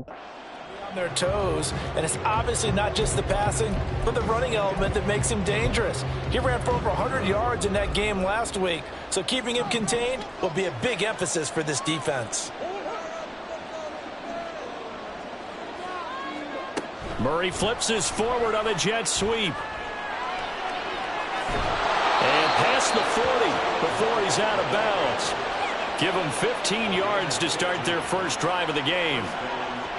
On their toes, and it's obviously not just the passing, but the running element that makes him dangerous. He ran for over 100 yards in that game last week, so keeping him contained will be a big emphasis for this defense. Murray flips his forward on a jet sweep. And past the 40 before he's out of bounds. Give him 15 yards to start their first drive of the game.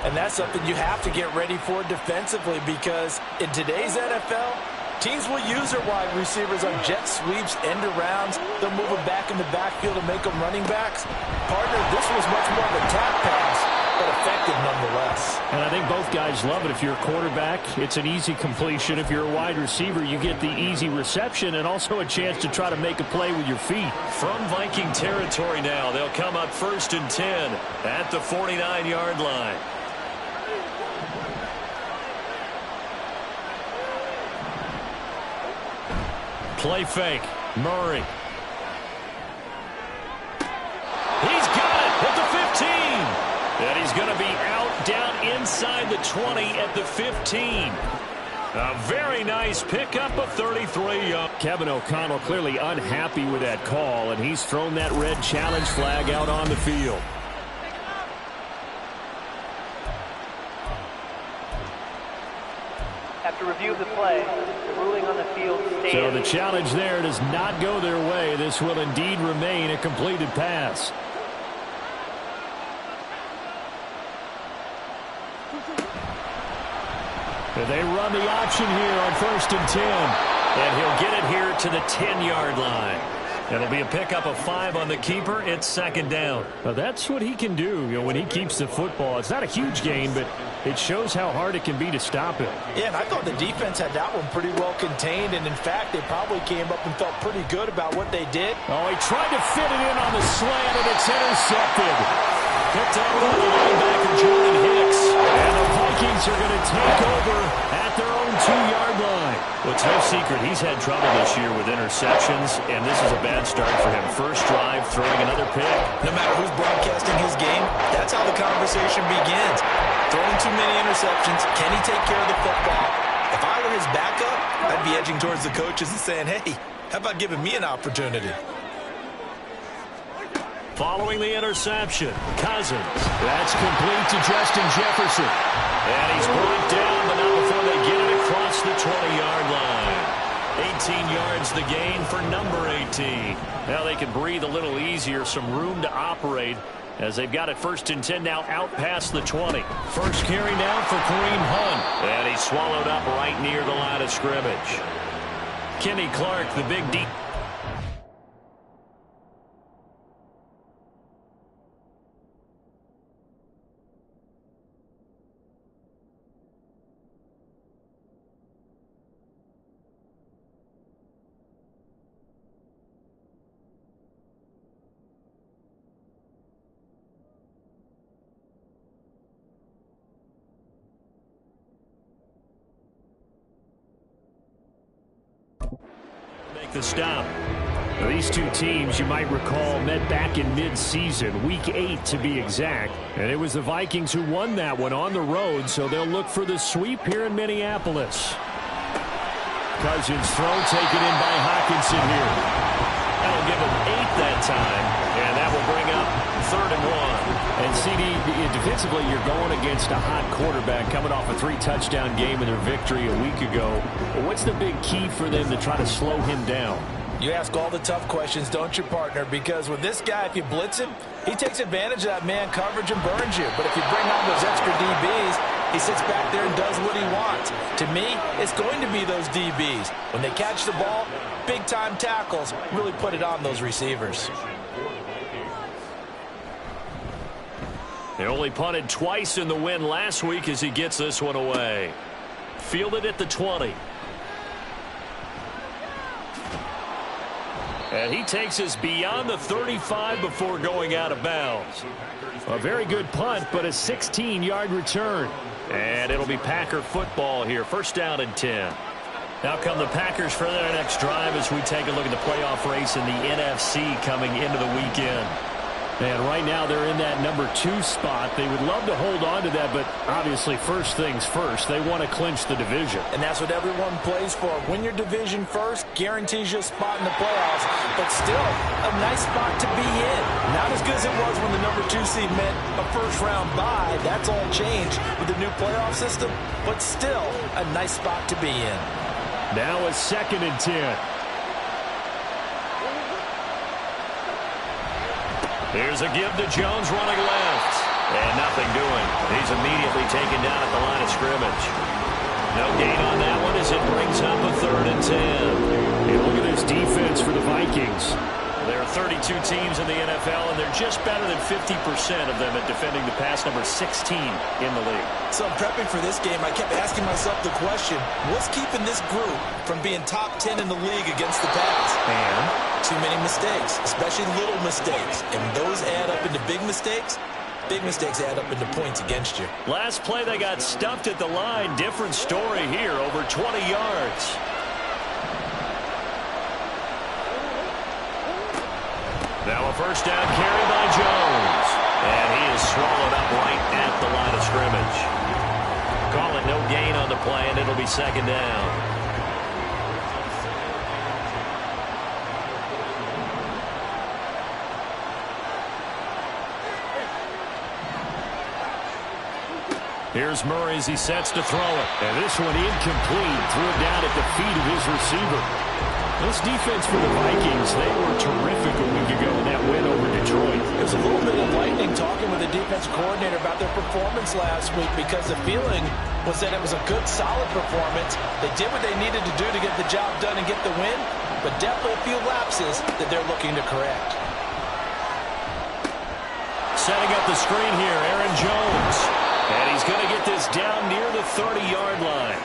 And that's something you have to get ready for defensively, because in today's NFL, teams will use their wide receivers on jet sweeps, end arounds. They'll move them back in the backfield and make them running backs. Partner, this was much more of a tap pass, but effective nonetheless. And I think both guys love it. If you're a quarterback, it's an easy completion. If you're a wide receiver, you get the easy reception and also a chance to try to make a play with your feet. From Viking territory now, they'll come up 1st and 10 at the 49-yard line. Play fake. Murray. He's got it at the 15. And he's going to be out down inside the 20 at the 15. A very nice pickup of 33. Kevin O'Connell clearly unhappy with that call, and he's thrown that red challenge flag out on the field. After review of the play, the ruling on the field stands. So the challenge there does not go their way. This will indeed remain a completed pass. They run the option here on 1st and 10. And he'll get it here to the 10-yard line. It'll be a pickup of 5 on the keeper. It's 2nd down. Now that's what he can do, when he keeps the football. It's not a huge gain, but it shows how hard it can be to stop him. Yeah, and I thought the defense had that one pretty well contained, and in fact, they probably came up and felt pretty good about what they did. Oh, he tried to fit it in on the slant, and it's intercepted. Picked up by the linebacker, Jordan Hicks. And the Vikings are going to take over at their own 2-yard line. Well, it's no secret he's had trouble this year with interceptions, and this is a bad start for him. First drive, throwing another pick. No matter who's broadcasting his game, that's how the conversation begins. Throwing too many interceptions, can he take care of the football? If I were his backup, I'd be edging towards the coaches and saying, hey, how about giving me an opportunity? Following the interception, Cousins. That's complete to Justin Jefferson. And he's brought down, but not before they get it across the 20-yard line. 18 yards the gain for number 18. Now they can breathe a little easier, some room to operate as they've got it 1st and 10 now out past the 20. First carry now for Kareem Hunt. And he's swallowed up right near the line of scrimmage. Kenny Clark, the big deep. The stop. These two teams, you might recall, met back in mid-season, week 8 to be exact. And it was the Vikings who won that one on the road, so they'll look for the sweep here in Minneapolis. Cousins throw taken in by Hockenson here. That'll give him 8 that time, and that will bring up 3rd and 1. And CD, defensively, you're going against a hot quarterback coming off a 3-touchdown game in their victory a week ago. What's the big key for them to try to slow him down? You ask all the tough questions, don't you, partner? Because with this guy, if you blitz him, he takes advantage of that man coverage and burns you. But if you bring on those extra DBs, he sits back there and does what he wants. To me, it's going to be those DBs. When they catch the ball, big-time tackles really put it on those receivers. They only punted twice in the win last week as he gets this one away. Fielded at the 20. And he takes us beyond the 35 before going out of bounds. A very good punt, but a 16-yard return. And it'll be Packer football here. 1st down and 10. Now come the Packers for their next drive as we take a look at the playoff race in the NFC coming into the weekend. And right now they're in that number 2 spot. They would love to hold on to that, but obviously first things first. They want to clinch the division. And that's what everyone plays for. Win your division first, guarantees you a spot in the playoffs, but still a nice spot to be in. Not as good as it was when the number 2 seed meant a first-round bye. That's all changed with the new playoff system, but still a nice spot to be in. Now a 2nd and 10. Here's a give to Jones running left. And nothing doing. He's immediately taken down at the line of scrimmage. No gain on that one as it brings up a 3rd and 10. Hey, look at this defense for the Vikings. There are 32 teams in the NFL, and they're just better than 50% of them at defending the pass, number 16 in the league. So prepping for this game, I kept asking myself the question, what's keeping this group from being top 10 in the league against the pass? And too many mistakes, especially little mistakes. And those add up into big mistakes. Big mistakes add up into points against you. Last play, they got stuffed at the line. Different story here, over 20 yards. Now a first down carry by Jones. And he is swallowed up right at the line of scrimmage. Call it no gain on the play, and it'll be 2nd down. Here's Murray as he sets to throw it. And this one incomplete. Threw it down at the feet of his receiver. This defense for the Vikings, they were terrific a week ago in that win over Detroit. It was a little bit enlightening talking with the defense coordinator about their performance last week because the feeling was that it was a good, solid performance. They did what they needed to do to get the job done and get the win, but definitely a few lapses that they're looking to correct. Setting up the screen here, Aaron Jones. And he's going to get this down near the 30-yard line.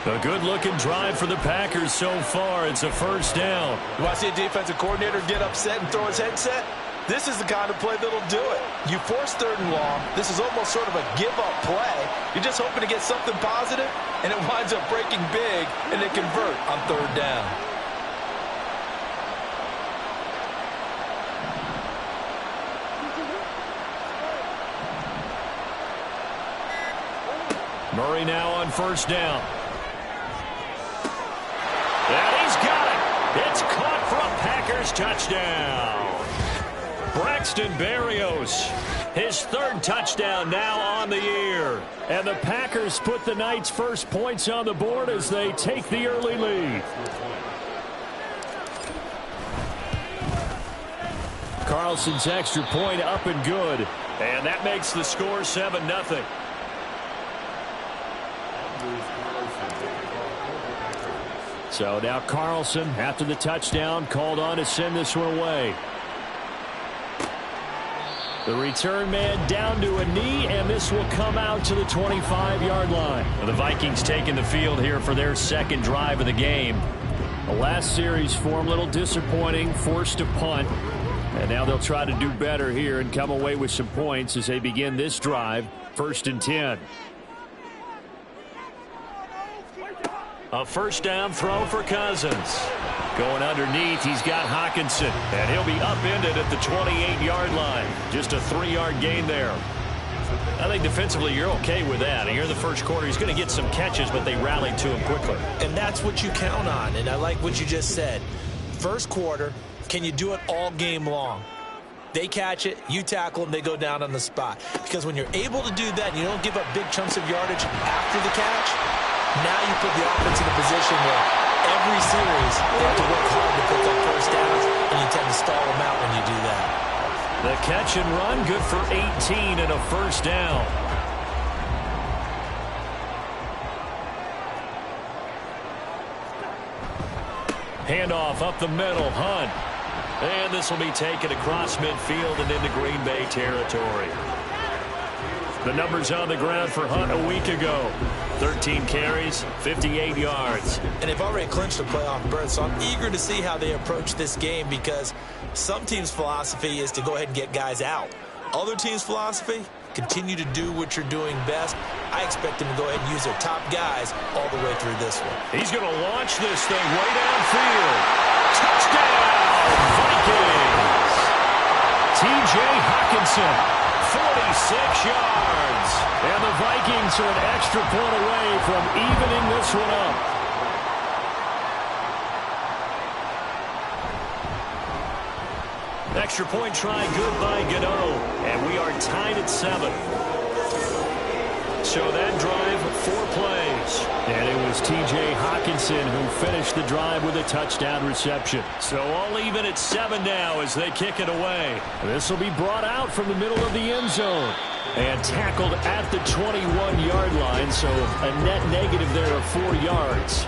A good-looking drive for the Packers so far. It's a first down. You want to see a defensive coordinator get upset and throw his headset? This is the kind of play that'll do it. You force 3rd and long. This is almost sort of a give-up play. You're just hoping to get something positive, and it winds up breaking big, and they convert on 3rd down. Murray now on first down. And he's got it. It's caught for a Packers touchdown. Braxton Berrios, his 3rd touchdown now on the year. And the Packers put the Knights' first points on the board as they take the early lead. Carlson's extra point up and good. And that makes the score 7-0. So now Carlson, after the touchdown, called on to send this one away. The return man down to a knee, and this will come out to the 25-yard line. The Vikings taking the field here for their 2nd drive of the game. The last series for them, a little disappointing, forced to punt. And now they'll try to do better here and come away with some points as they begin this drive, 1st and 10. A first down throw for Cousins. Going underneath, he's got Hockenson. And he'll be upended at the 28-yard line. Just a 3-yard gain there. I think defensively you're okay with that. Here in the first quarter, he's going to get some catches, but they rallied to him quickly. And that's what you count on, and I like what you just said. First quarter, can you do it all game long? They catch it, you tackle them, they go down on the spot. Because when you're able to do that and you don't give up big chunks of yardage after the catch, now you put the offense in a position where every series they have to work hard to pick up first downs, and you tend to stall them out when you do that. The catch and run, good for 18 and a first down. Handoff up the middle, Hunt. And this will be taken across midfield and into Green Bay territory. The numbers on the ground for Hunt a week ago. 13 carries, 58 yards. And they've already clinched a playoff berth, so I'm eager to see how they approach this game because some teams' philosophy is to go ahead and get guys out. Other teams' philosophy, continue to do what you're doing best. I expect them to go ahead and use their top guys all the way through this one. He's going to launch this thing way downfield. Touchdown, Vikings! T.J. Hawkinson, 46 yards. And the Vikings are an extra point away from evening this one up. Extra point try good by Gano. And we are tied at 7. So that drive, 4 plays. And it was T.J. Hawkinson who finished the drive with a touchdown reception. So all even at 7 now as they kick it away. This will be brought out from the middle of the end zone. And tackled at the 21-yard line, so a net negative there of 4 yards.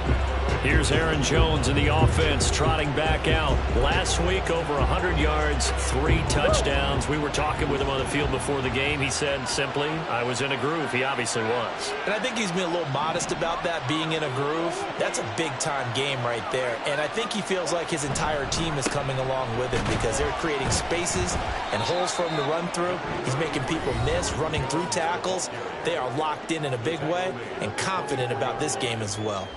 Here's Aaron Jones in the offense trotting back out. Last week, over 100 yards, 3 touchdowns. We were talking with him on the field before the game. He said simply, I was in a groove. He obviously was. And I think he's been a little modest about that, being in a groove. That's a big-time game right there. And I think he feels like his entire team is coming along with him because they're creating spaces and holes for him to run through. He's making people miss, running through tackles. They are locked in a big way and confident about this game as well.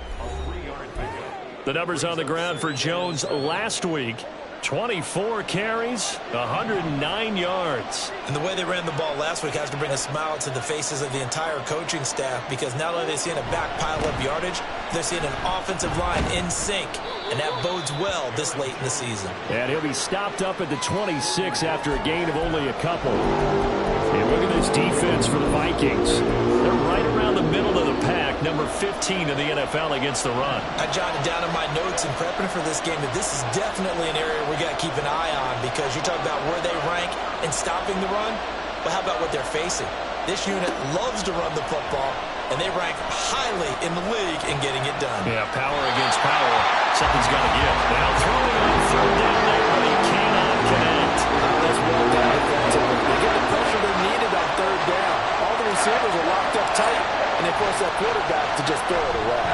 The numbers on the ground for Jones last week. 24 carries, 109 yards. And the way they ran the ball last week has to bring a smile to the faces of the entire coaching staff because not only are they seeing a back pile up yardage, they're seeing an offensive line in sync. And that bodes well this late in the season. And he'll be stopped up at the 26 after a gain of only a couple. And look at this defense for the Vikings. They're right around the middle of the pack, number 15 in the NFL against the run. I jotted down in my notes in prepping for this game that this is definitely an area we got to keep an eye on because you're talking about where they rank in stopping the run. But how about what they're facing? This unit loves to run the football, and they rank highly in the league in getting it done. Yeah, power against power. Something's got to give. Now throwing on 3rd down there, but he cannot connect. That's well done defensively. They get the pressure they needed on 3rd down. All the receivers are locked up tight, and they force that quarterback to just throw it away.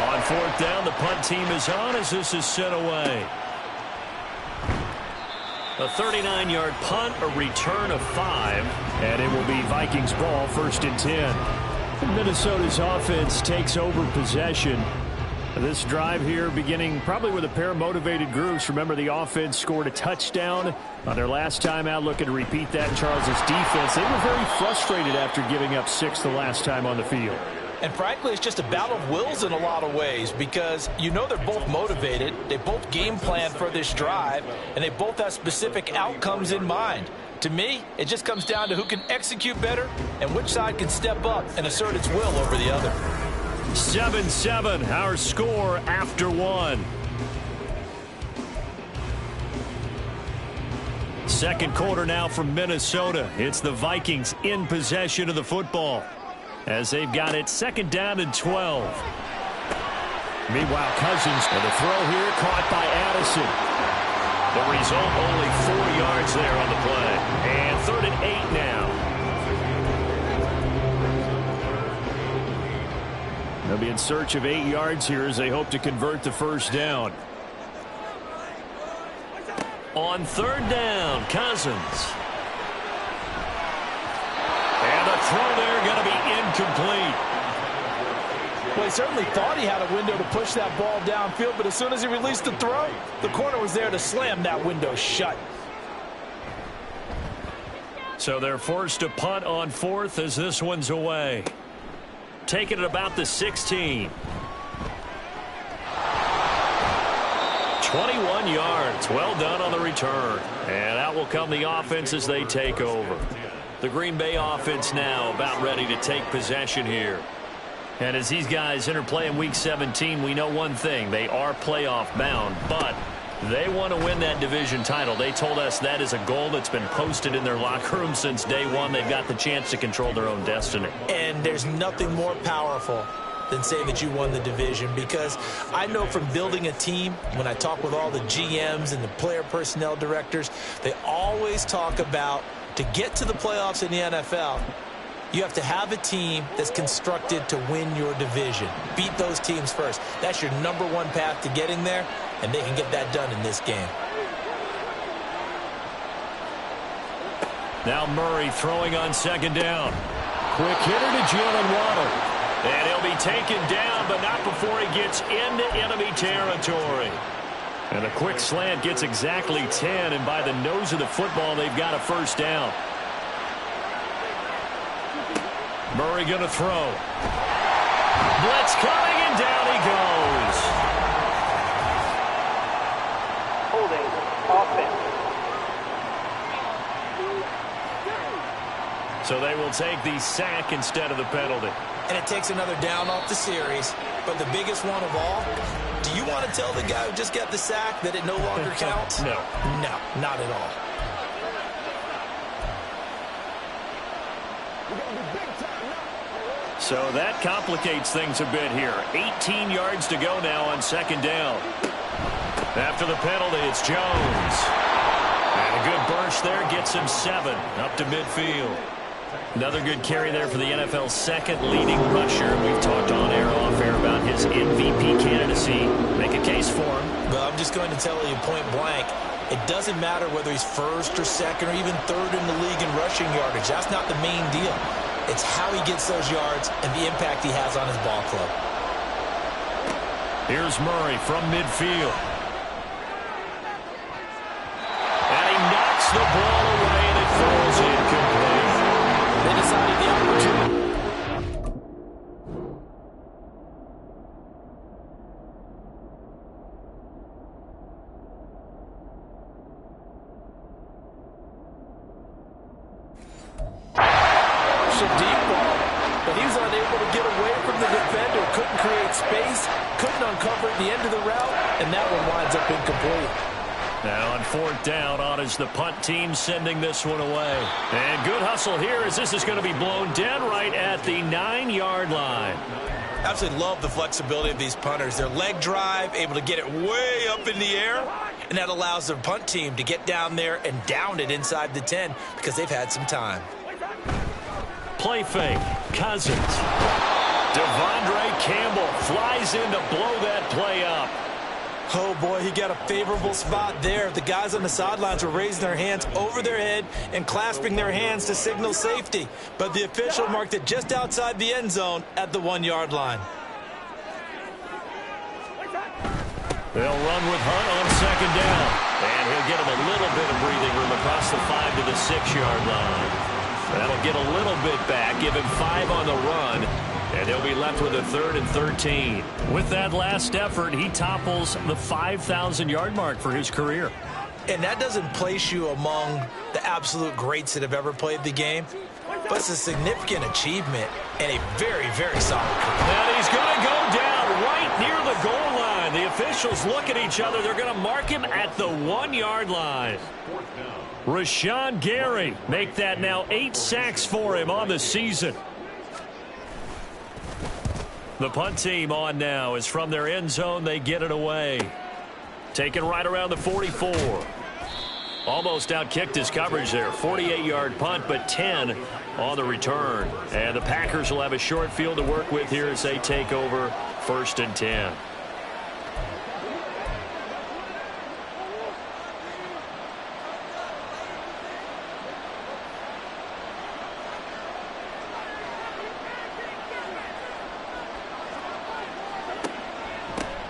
On 4th down, the punt team is on as this is sent away. A 39-yard punt, a return of 5. And it will be Vikings ball, 1st and 10. Minnesota's offense takes over possession. This drive here beginning probably with a pair of motivated groups. Remember, the offense scored a touchdown on their last time out. Looking to repeat that in Charles' defense. They were very frustrated after giving up 6 the last time on the field. And frankly, it's just a battle of wills in a lot of ways because you know they're both motivated. They both game plan for this drive, and they both have specific outcomes in mind. To me, it just comes down to who can execute better and which side can step up and assert its will over the other. 7-7, our score after 1. Second quarter now from Minnesota. It's the Vikings in possession of the football as they've got it 2nd down and 12. Meanwhile, Cousins, and the throw here caught by Addison. The result, only 4 yards there on the play. And 3rd and 8 now. They'll be in search of 8 yards here as they hope to convert the 1st down. On 3rd down, Cousins. And the throw there going to be incomplete. Well, he certainly thought he had a window to push that ball downfield, but as soon as he released the throw, the corner was there to slam that window shut. So they're forced to punt on 4th as this one's away. Taking it about the 16. 21 yards. Well done on the return. And out will come the offense as they take over. The Green Bay offense now about ready to take possession here. And as these guys interplay in Week 17, we know one thing. They are playoff bound, but they want to win that division title. They told us that is a goal that's been posted in their locker room since day one. They've got the chance to control their own destiny. And there's nothing more powerful than saying that you won the division, because I know from building a team, when I talk with all the GMs and the player personnel directors, they always talk about to get to the playoffs in the NFL, you have to have a team that's constructed to win your division. Beat those teams first. That's your #1 path to getting there, and they can get that done in this game. Now Murray throwing on 2nd down. Quick hitter to Jalen Waddle. And he'll be taken down, but not before he gets into enemy territory. And a quick slant gets exactly 10, and by the nose of the football, they've got a first down. Murray going to throw. Blitz coming, and down he goes. Holding offense. So they will take the sack instead of the penalty. And it takes another down off the series. But the biggest one of all, do you want to tell the guy who just got the sack that it no longer counts? No. No, not at all. So that complicates things a bit here. 18 yards to go now on second down. After the penalty, it's Jones. And a good burst there gets him 7 up to midfield. Another good carry there for the NFL's second leading rusher. We've talked on air, off air about his MVP candidacy. Make a case for him. Well, I'm just going to tell you point blank, it doesn't matter whether he's first or second or even third in the league in rushing yardage. That's not the main deal. It's how he gets those yards and the impact he has on his ball club. Here's Murray from midfield. And he knocks the ball away, and it falls incomplete. They decided the opportunity. Deep ball, but he was unable to get away from the defender, couldn't create space, couldn't uncover at the end of the route, and that one winds up incomplete. Now on fourth down, on is the punt team sending this one away. And good hustle here as this is going to be blown dead right at the 9-yard line. Absolutely love the flexibility of these punters. Their leg drive, able to get it way up in the air, and that allows the punt team to get down there and down it inside the 10 because they've had some time. Play fake. Cousins. Devondre Campbell flies in to blow that play up. Oh, boy, he got a favorable spot there. The guys on the sidelines were raising their hands over their head and clasping their hands to signal safety. But the official marked it just outside the end zone at the 1-yard line. They'll run with Hunt on second down. And he'll get him a little bit of breathing room across the 5 to the 6-yard line. That'll get a little bit back, give him 5 on the run, and he'll be left with a 3rd and 13. With that last effort, he topples the 5,000-yard mark for his career. And that doesn't place you among the absolute greats that have ever played the game, but it's a significant achievement and a very, very solid career. And he's going to go down right near the goal line. The officials look at each other. They're going to mark him at the 1-yard line. Rashawn Gary, make that now 8 sacks for him on the season. The punt team on now is from their end zone. They get it away. Taken right around the 44. Almost outkicked his coverage there. 48-yard punt, but 10 on the return. And the Packers will have a short field to work with here as they take over 1st and 10.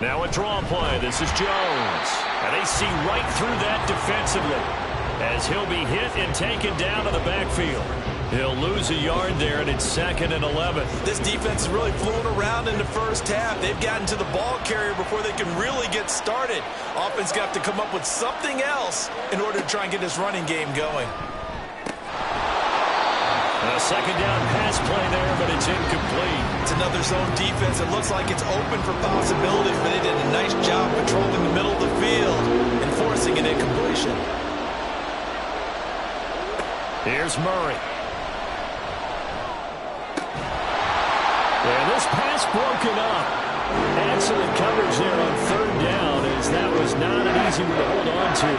Now a draw play. This is Jones. And they see right through that defensively as he'll be hit and taken down to the backfield. He'll lose a yard there, and it's 2nd and 11. This defense is really flew around in the first half. They've gotten to the ball carrier before they can really get started. Offense got to come up with something else in order to try and get this running game going. A second down pass play there, but it's incomplete. It's another zone defense. It looks like it's open for possibilities, but they did a nice job patrolling the middle of the field and forcing an incompletion. Here's Murray. And this pass broken up. Excellent coverage there on 3rd down, as that was not an easy one to hold on to.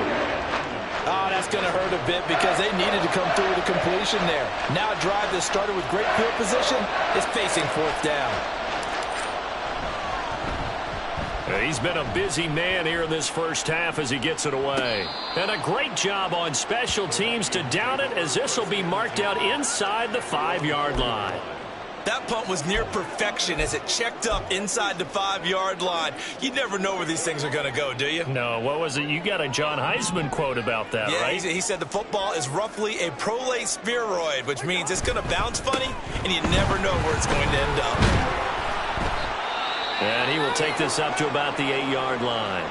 Oh, that's going to hurt a bit because they needed to come through with a completion there. Now a drive that started with great field position is facing 4th down. He's been a busy man here in this first half as he gets it away. And a great job on special teams to down it, as this will be marked out inside the 5-yard line. That punt was near perfection as it checked up inside the 5-yard line. You never know where these things are going to go, do you? No, what was it? You got a John Heisman quote about that, right? Yeah, he said the football is roughly a prolate spheroid, which means it's going to bounce funny, and you never know where it's going to end up. And he will take this up to about the 8-yard line.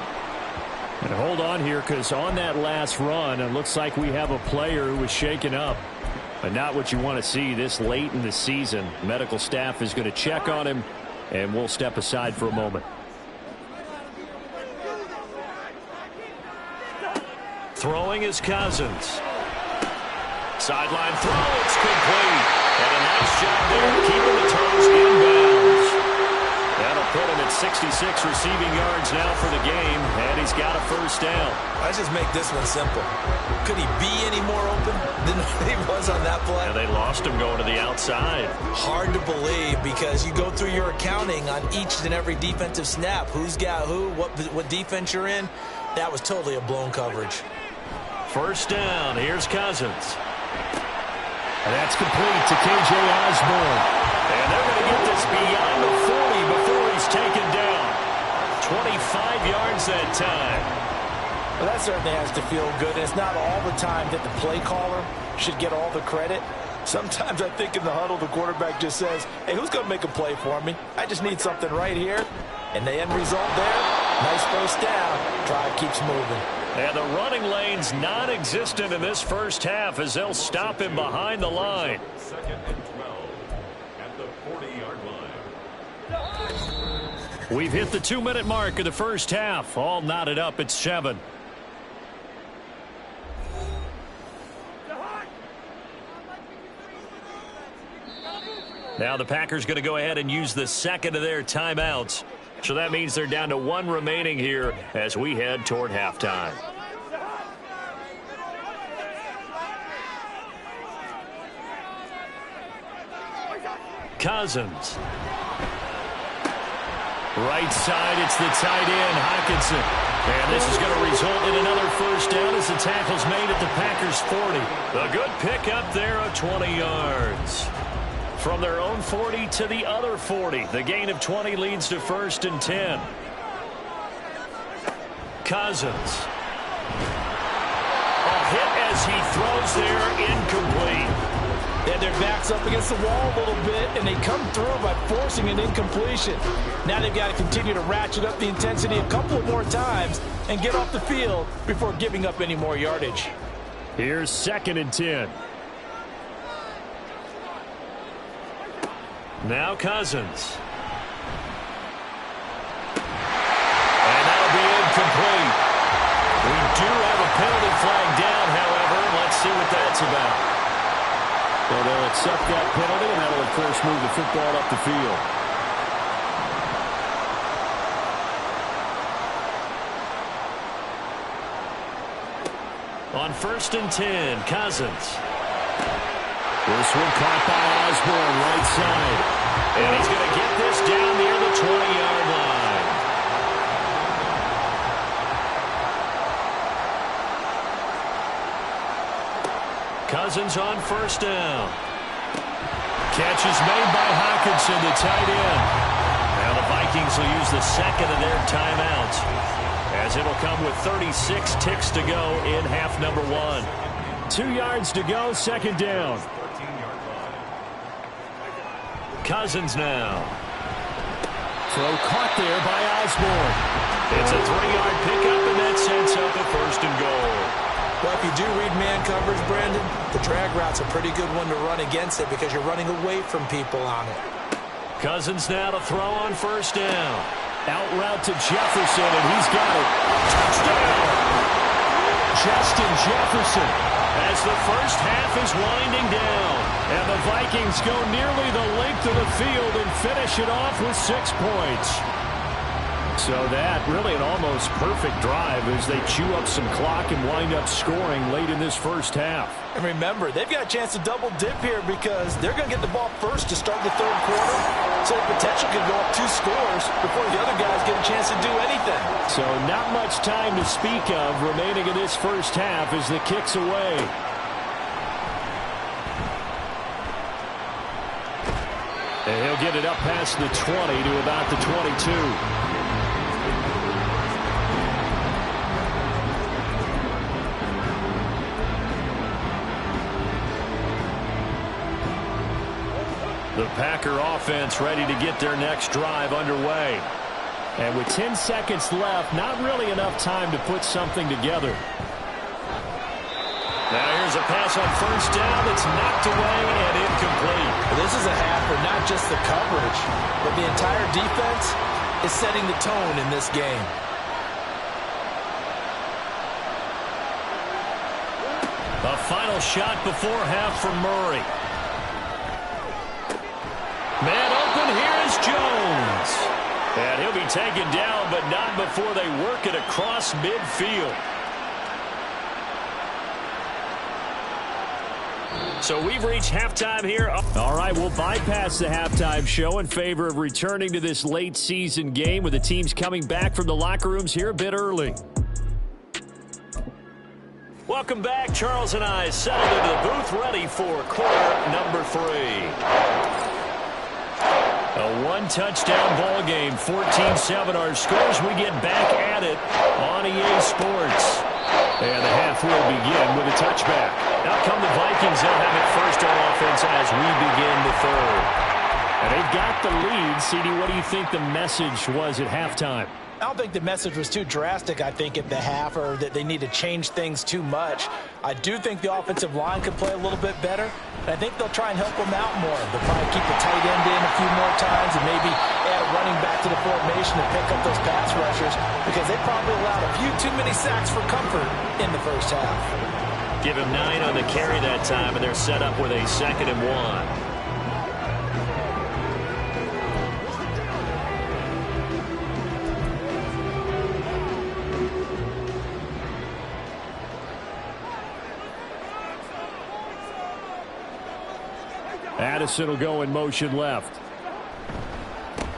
And hold on here, because on that last run, it looks like we have a player who was shaken up. But not what you want to see this late in the season. Medical staff is going to check on him, and we'll step aside for a moment. Throwing is Cousins. Sideline throw, it's complete. And a nice job there keeping the toes inbounds. That'll put him at 66 receiving yards now for the game, and he's got a first down. Let's just make this one simple. Could he be any more open than he was on that play? And they lost him going to the outside. Hard to believe because you go through your accounting on each and every defensive snap. Who's got who, what defense you're in. That was totally a blown coverage. First down, here's Cousins. And that's complete to K.J. Osborne. And they're going to get this beyond the 40 before he's taken down. 25 yards that time. Well, that certainly has to feel good. And it's not all the time that the play caller should get all the credit. Sometimes I think in the huddle, the quarterback just says, hey, who's going to make a play for me? I just need something right here. And the end result there, nice first down. Drive keeps moving. And the running lane's non-existent in this first half as they'll stop him behind the line. Second and 12 at the 40-yard line. We've hit the 2-minute mark of the first half. All knotted up at 7. Now the Packers going to go ahead and use the second of their timeouts. So that means they're down to 1 remaining here as we head toward halftime. Cousins. Right side, it's the tight end, Hockenson. And this is going to result in another first down as the tackle's made at the Packers' 40. A good pickup there of 20 yards. From their own 40 to the other 40. The gain of 20 leads to 1st and 10. Cousins. A hit as he throws there, incomplete. They had their backs up against the wall a little bit, and they come through by forcing an incompletion. Now they've got to continue to ratchet up the intensity a couple of more times and get off the field before giving up any more yardage. Here's 2nd and 10. Now Cousins. And that'll be incomplete. We do have a penalty flag down, however. Let's see what that's about. Well, they'll accept that penalty, and that'll, of course, move the football up the field. On 1st and 10, Cousins. This one caught by Osborne, right side. And he's going to get this down near the 20-yard line. Cousins on 1st down. Catch is made by Hockenson, the tight end. Now the Vikings will use the second of their timeouts, as it'll come with 36 ticks to go in half number 1. 2 yards to go, 2nd down. Cousins now. Throw caught there by Osborne. It's a 3-yard pickup, and that sets up a 1st and goal. Well, if you do read man coverage, Brandon, the drag route's a pretty good one to run against it because you're running away from people on it. Cousins now to throw on 1st down. Out route to Jefferson, and he's got it. Touchdown! Justin Jefferson. As the first half is winding down. And the Vikings go nearly the length of the field and finish it off with 6 points. So that really an almost perfect drive as they chew up some clock and wind up scoring late in this first half. And remember, they've got a chance to double dip here because they're going to get the ball first to start the 3rd quarter. So the potential could go up 2 scores before the other guys get a chance to do anything. So not much time to speak of remaining in this first half as the kick's away. And he'll get it up past the 20 to about the 22. The Packer offense ready to get their next drive underway. And with 10 seconds left, not really enough time to put something together. Now here's a pass on first down that's knocked away and incomplete. Well, this is a half for not just the coverage, but the entire defense is setting the tone in this game. A final shot before half from Murray. Man open, here is Jones. And he'll be taken down, but not before they work it across midfield. So we've reached halftime here. All right, we'll bypass the halftime show in favor of returning to this late season game with the teams coming back from the locker rooms here a bit early. Welcome back. Charles and I settled into the booth ready for quarter number 3. A one-touchdown ball game, 14-7 our scores. We get back at it on EA Sports. And the half will begin with a touchback. Out come the Vikings. They'll have it first on offense as we begin the third. And they've got the lead. CD, what do you think the message was at halftime? I don't think the message was too drastic, I think, at the half, or that they need to change things too much. I do think the offensive line could play a little bit better, and I think they'll try and help them out more. They'll probably keep the tight end in a few more times and maybe add a running back to the formation to pick up those pass rushers, because they probably allowed a few too many sacks for comfort in the first half. Give him 9 on the carry that time, and they're set up with a 2nd and 1. Addison will go in motion left.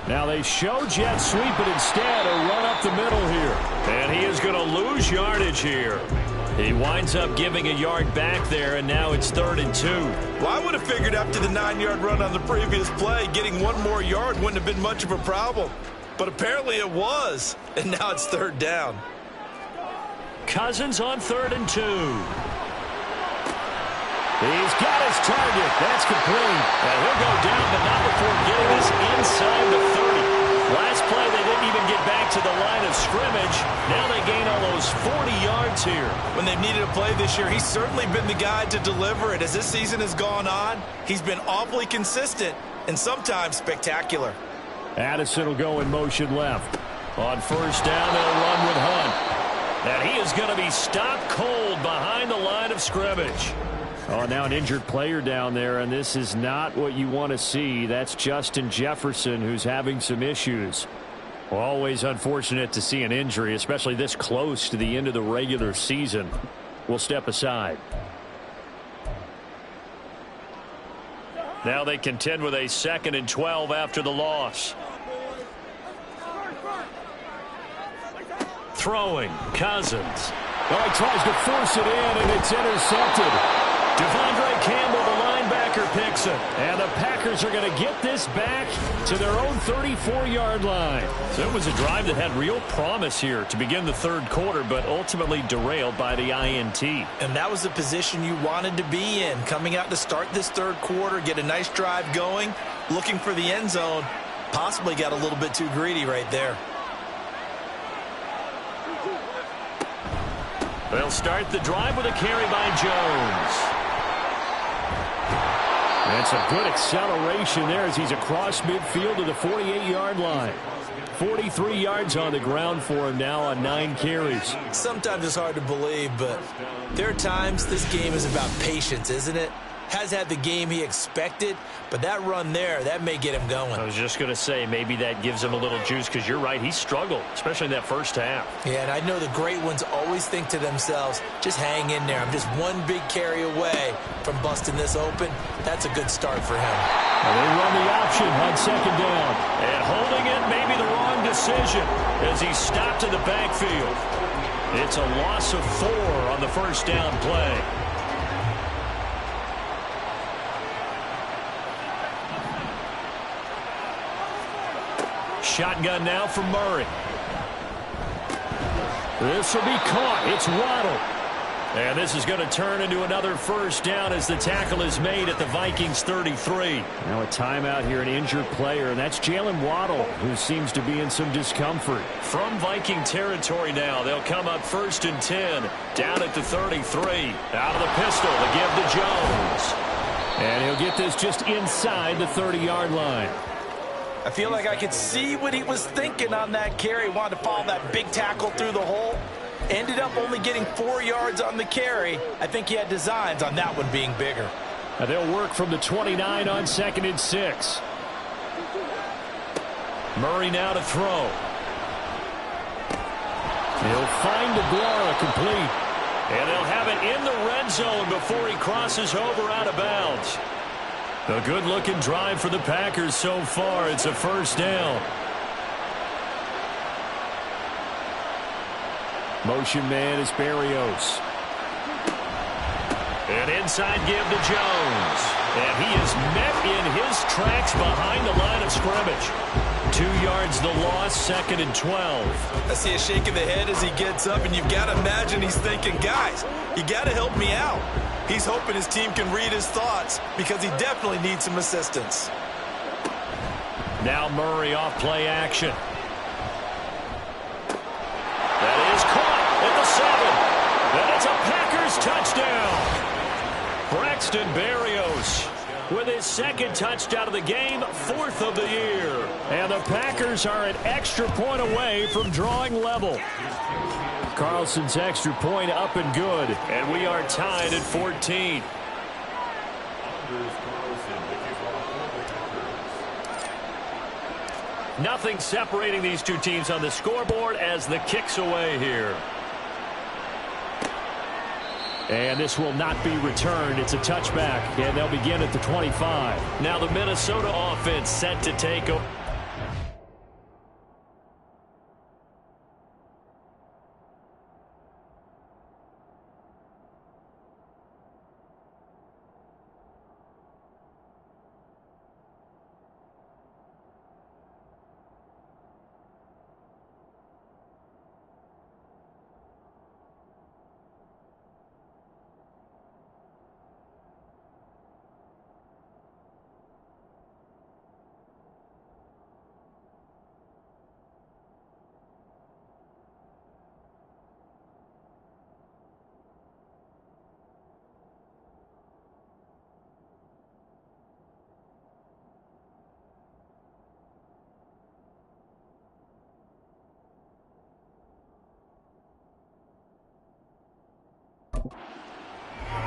Now they show jet sweep, but instead a run up the middle here. And he is going to lose yardage here. He winds up giving a yard back there, and now it's 3rd and 2. Well, I would have figured after the 9-yard run on the previous play, getting one more yard wouldn't have been much of a problem. But apparently it was, and now it's 3rd down. Cousins on 3rd and 2. He's got his target. That's complete. And he'll go down, but not before getting this inside the 30. Last play, they didn't even get back to the line of scrimmage. Now they gain almost 40 yards here. When they've needed a play this year, he's certainly been the guy to deliver it. As this season has gone on, he's been awfully consistent and sometimes spectacular. Addison will go in motion left. On first down, they'll run with Hunt. And he is going to be stopped cold behind the line of scrimmage. Oh, now an injured player down there, and this is not what you want to see. That's Justin Jefferson, who's having some issues. Well, always unfortunate to see an injury, especially this close to the end of the regular season. We'll step aside. Now they contend with a 2nd and 12 after the loss. Throwing, Cousins. Oh, he tries to force it in, and it's intercepted. Devondre Campbell, the linebacker, picks it. And the Packers are going to get this back to their own 34-yard line. So it was a drive that had real promise here to begin the 3rd quarter, but ultimately derailed by the INT. And that was the position you wanted to be in, coming out to start this 3rd quarter, get a nice drive going, looking for the end zone. Possibly got a little bit too greedy right there. They'll start the drive with a carry by Jones. That's a good acceleration there as he's across midfield to the 48-yard line. 43 yards on the ground for him now on 9 carries. Sometimes it's hard to believe, but there are times this game is about patience, isn't it? Has had the game he expected, but that run there, that may get him going. I was just going to say, maybe that gives him a little juice, because you're right, he struggled, especially in that first half. Yeah, and I know the great ones always think to themselves, just hang in there. I'm just one big carry away from busting this open. That's a good start for him. And they run the option on 2nd down. And holding it may be the wrong decision as he's stopped in the backfield. It's a loss of 4 on the first down play. shotgun now from Murray. This will be caught. It's Waddle. And this is going to turn into another first down as the tackle is made at the Vikings 33. Now a timeout here, an injured player, and that's Jalen Waddle, who seems to be in some discomfort. From Viking territory now, they'll come up 1st and 10, down at the 33. Out of the pistol to give to Jones. And he'll get this just inside the 30-yard line. I feel like I could see what he was thinking on that carry. Wanted to follow that big tackle through the hole. Ended up only getting 4 yards on the carry. I think he had designs on that one being bigger. Now they'll work from the 29 on 2nd and 6. Murray now to throw. He'll find DeGuara complete. And they'll have it in the red zone before he crosses over out of bounds. A good-looking drive for the Packers so far. It's a first down. Motion man is Berrios. An inside give to Jones. And he is met in his tracks behind the line of scrimmage. 2 yards the loss, 2nd and 12. I see a shake of the head as he gets up, and you've got to imagine he's thinking, guys, you got to help me out. He's hoping his team can read his thoughts because he definitely needs some assistance. Now Murray off play action. That is caught at the 7. And it's a Packers touchdown. Braxton Berrios with his 2nd touchdown of the game, 4th of the year. And the Packers are an extra point away from drawing level. Carlson's extra point up and good. And we are tied at 14. Nothing separating these two teams on the scoreboard as the kick's away here. And this will not be returned. It's a touchback, and they'll begin at the 25. Now the Minnesota offense set to take over.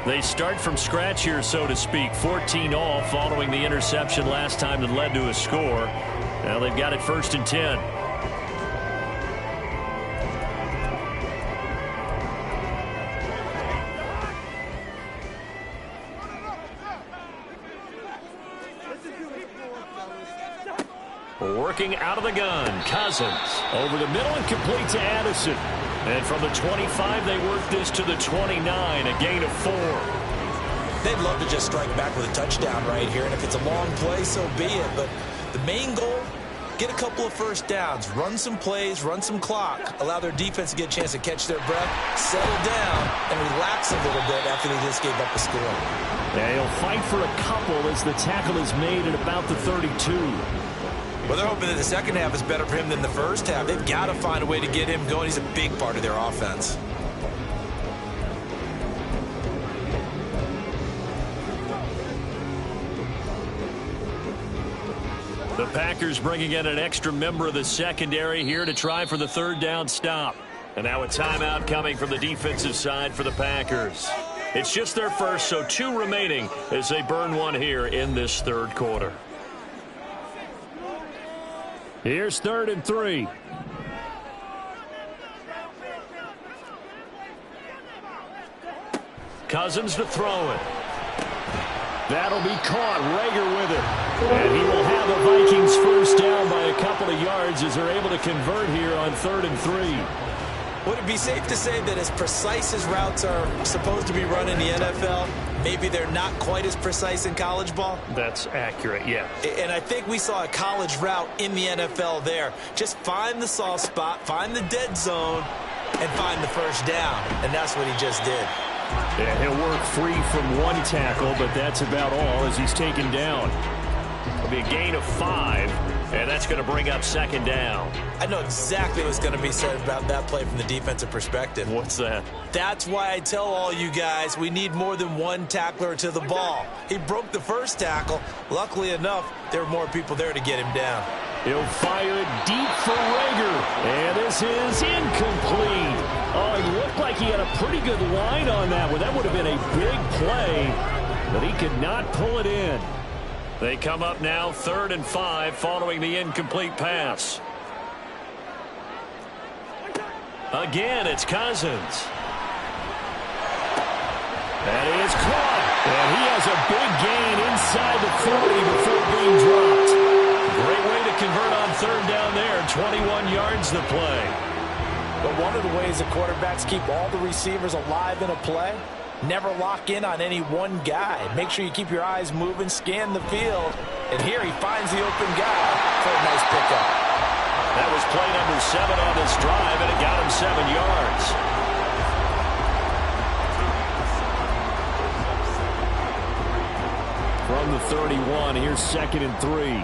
They start from scratch here, so to speak. 14 all following the interception last time that led to a score. Now they've got it 1st and 10. Working out of the gun, Cousins. Over the middle and complete to Addison. And from the 25, they work this to the 29, a gain of 4. They'd love to just strike back with a touchdown right here, and if it's a long play, so be it. But the main goal, get a couple of first downs, run some plays, run some clock, allow their defense to get a chance to catch their breath, settle down, and relax a little bit after they just gave up a score. Yeah, he'll fight for a couple as the tackle is made at about the 32. Well, they're hoping that the second half is better for him than the first half. They've got to find a way to get him going. He's a big part of their offense. The Packers bringing in an extra member of the secondary here to try for the 3rd down stop. And now a timeout coming from the defensive side for the Packers. It's just their first, so 2 remaining as they burn one here in this 3rd quarter. Here's 3rd and 3. Cousins to throw it. That'll be caught. Rager with it. And he will have the Vikings first down by a couple of yards as they're able to convert here on 3rd and 3. Would it be safe to say that as precise as routes are supposed to be run in the NFL, maybe they're not quite as precise in college ball? That's accurate, yeah. And I think we saw a college route in the NFL there. Just find the soft spot, find the dead zone, and find the first down. And that's what he just did. Yeah, he'll work free from one tackle, but that's about all as he's taken down. It'll be a gain of 5, and that's going to bring up second down. I know exactly what's going to be said about that play from the defensive perspective. What's that? That's why I tell all you guys we need more than one tackler to the ball. He broke the first tackle. Luckily enough, there were more people there to get him down. He'll fire it deep for Rager, and this is incomplete. Oh, it looked like he had a pretty good line on that one. That would have been a big play, but he could not pull it in. They come up now 3rd and 5 following the incomplete pass. Again, it's Cousins. That is caught, and he has a big gain inside the 40 before being dropped. Great way to convert on 3rd down there. 21 yards the play. But one of the ways the quarterbacks keep all the receivers alive in a play, never lock in on any one guy. Make sure you keep your eyes moving, scan the field. And here he finds the open guy for a nice pickup. That was play number 7 on this drive, and it got him 7 yards. From the 31, here's 2nd and 3.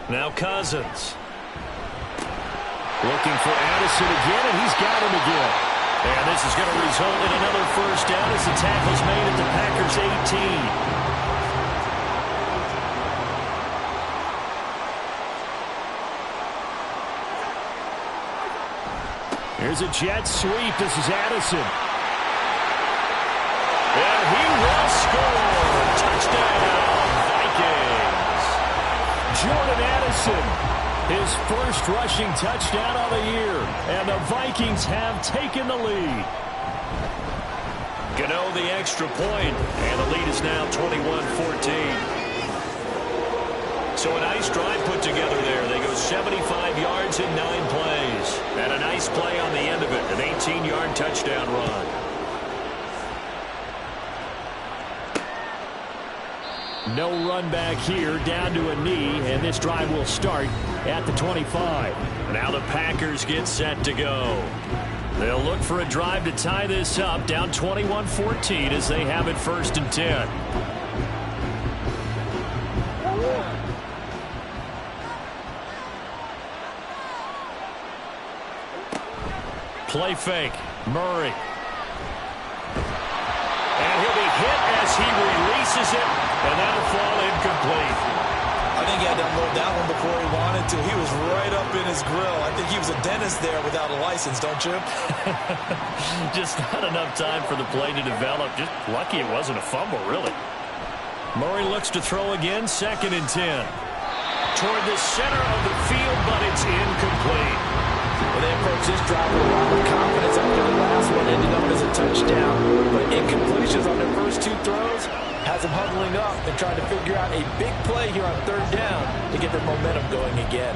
Now Cousins. Looking for Addison again, and he's got him again. And this is going to result in another first down as the tackle's made at the Packers' 18. Here's a jet sweep. This is Addison. And he will score. Touchdown, Vikings. Jordan Addison, his first rushing touchdown of the year. And the Vikings have taken the lead. Gano the extra point, and the lead is now 21-14. So a nice drive put together there. They go 75 yards in 9 plays. And a nice play on the end of it, an 18-yard touchdown run. No run back here, down to a knee, and this drive will start at the 25. Now the Packers get set to go. They'll look for a drive to tie this up, down 21-14 as they have it 1st and 10. Play fake. Murray. And he'll be hit as he releases it, and that'll fall incomplete. I think he had to unload that one before he wanted to. He was right up in his grill. I think he was a dentist there without a license, don't you? Just not enough time for the play to develop. Just lucky it wasn't a fumble, really. Murray looks to throw again, 2nd and 10. Toward the center of the field, but it's incomplete. Well, they approached this drive with a lot of confidence after the last one ended up as a touchdown. But incompletions on their first 2 throws has them huddling up and trying to figure out a big play here on 3rd down to get their momentum going again.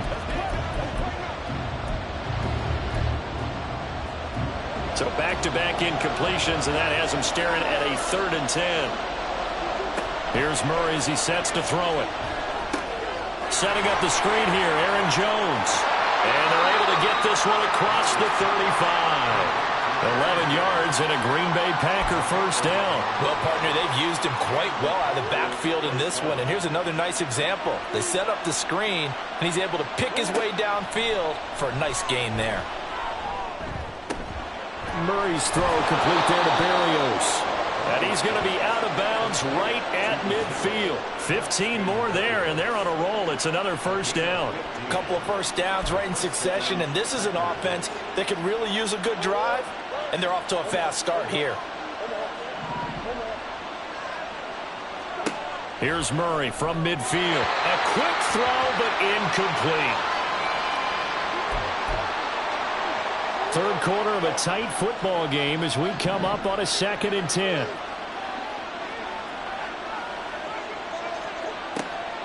So back-to-back incompletions, and that has them staring at a 3rd and 10. Here's Murray as he sets to throw it. Setting up the screen here, Aaron Jones. And they're able to get this one across the 35. 11 yards and a Green Bay Packer first down. Well, partner, they've used him quite well out of the backfield in this one. And here's another nice example. They set up the screen, and he's able to pick his way downfield for a nice gain there. Murray's throw complete there to Berrios. And he's going to be out of bounds right at midfield. 15 more there, and they're on a roll. It's another first down. A couple of first downs right in succession, and this is an offense that could really use a good drive, and they're off to a fast start here. Here's Murray from midfield. A quick throw, but incomplete. 3rd quarter of a tight football game as we come up on a 2nd and 10.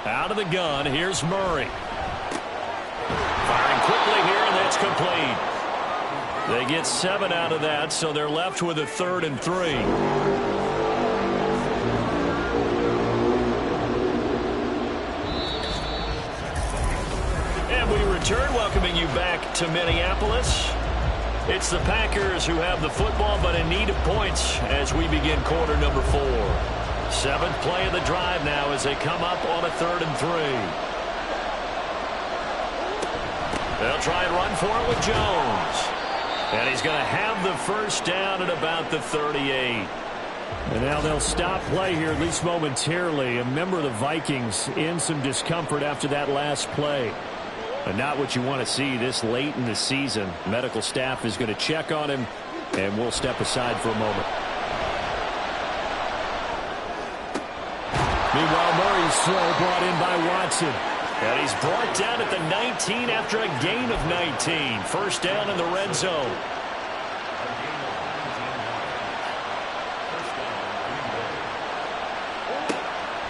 Out of the gun, here's Murray. Firing quickly here, and that's incomplete. They get 7 out of that, so they're left with a 3rd and 3. And we return, welcoming you back to Minneapolis. It's the Packers who have the football, but in need of points as we begin quarter number 4. 7th play of the drive now as they come up on a 3rd and 3. They'll try and run for it with Jones. And he's going to have the first down at about the 38. And now they'll stop play here, at least momentarily. A member of the Vikings in some discomfort after that last play. But not what you want to see this late in the season. Medical staff is going to check on him, and we'll step aside for a moment. Meanwhile, Murray's throw brought in by Watson. And he's brought down at the 19 after a gain of 19. First down in the red zone.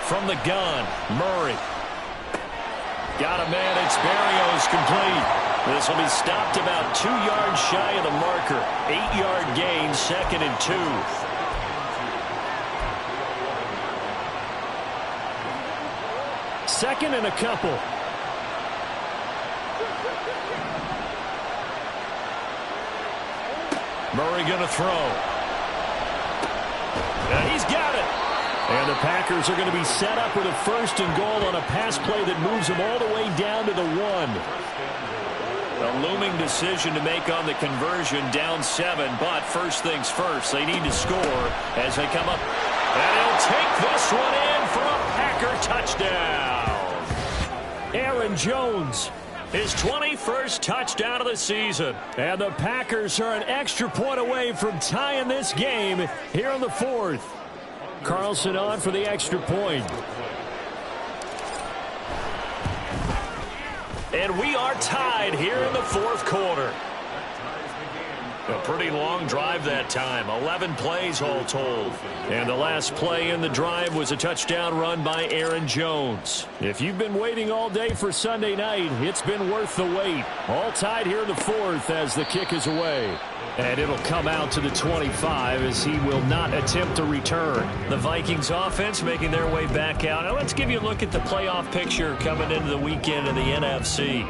From the gun, Murray. Got a man, it's Berrios, complete. This will be stopped about 2 yards shy of the marker. 8-yard gain, 2nd and 2. Second and a couple. Murray going to throw. And he's got it. And the Packers are going to be set up with a 1st and goal on a pass play that moves them all the way down to the 1. A looming decision to make on the conversion, down 7. But first things first, they need to score as they come up. And he'll take this one in for a Packer touchdown. Aaron Jones. His 21st touchdown of the season. And the Packers are an extra point away from tying this game here in the 4th. Carlson on for the extra point. And we are tied here in the 4th quarter. A pretty long drive that time. 11 plays all told. And the last play in the drive was a touchdown run by Aaron Jones. If you've been waiting all day for Sunday night, it's been worth the wait. All tied here in the 4th as the kick is away. And it'll come out to the 25 as he will not attempt to return. The Vikings offense making their way back out. Now let's give you a look at the playoff picture coming into the weekend in the NFC.